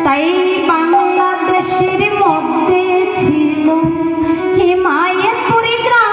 তাই বাংলাদেশের মধ্যে ছিল হিমায়তপুরি গ্রাম।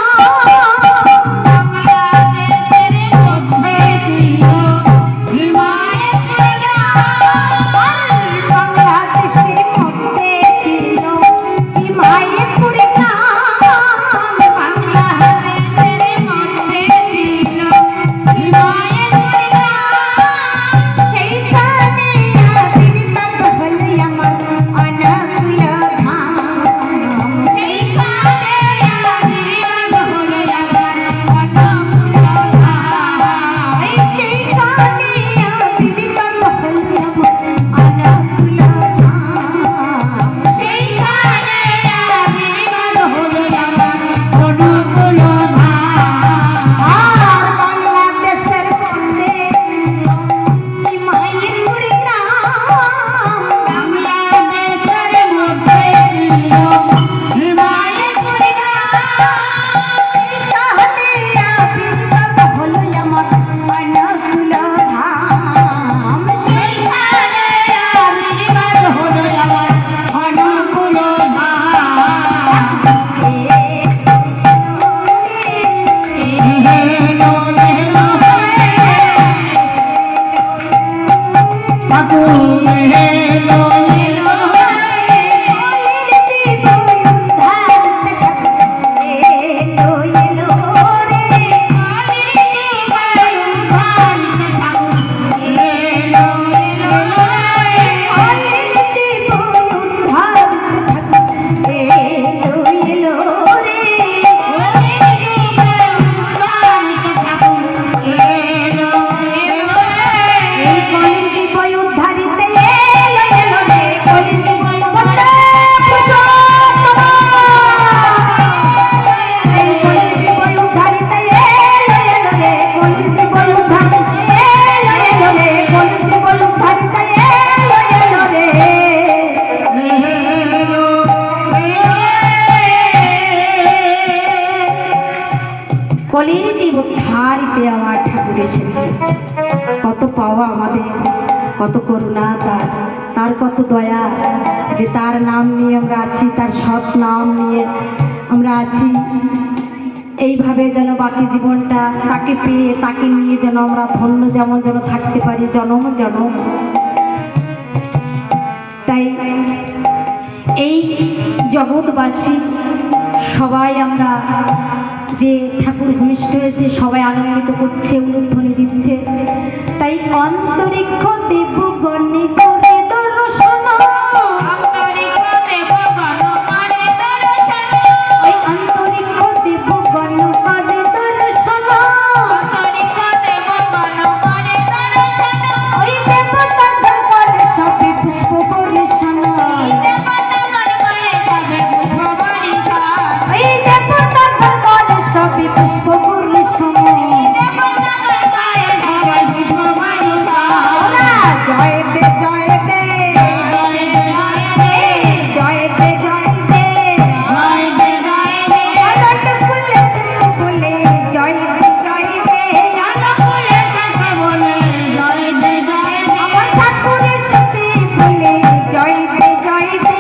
কলির জীবন ধারিতে আমার ঠাকুর এসেছে। কত পাওয়া আমাদের, কত করুণা তার কত দয়া যে তার নাম নিয়ে আমরা আছি, তার সৎ নাম নিয়ে আমরা আছি। এইভাবে যেন বাকি জীবনটা তাকে পেয়ে তাকে নিয়ে যেন আমরা ধন্য যেমন যেন থাকতে পারি জনম জনম। তাই এই জগৎবাসী সবাই আমরা যে ঠাকুর ভূমিষ্ঠ হয়েছে সবাই আনন্দিত করছে, উলুধ্বনি দিচ্ছে। তাই অন্তরিক্ষ দেবগণে করে দর্শন, ওই অন্তরিক্ষ দেবগণ করে দর্শন, ওই দেবতাগণ করে সবে পুষ্প বর্ষণ, সবে পুষ্প বর্ষণ। জয় দে জয় দে জয় দে জয় দে ফুলে ফুলে জয় দে জয় দে আমার ঠাকুরের সাথে ফুলে জয় দে জয় দে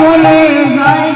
बोले जय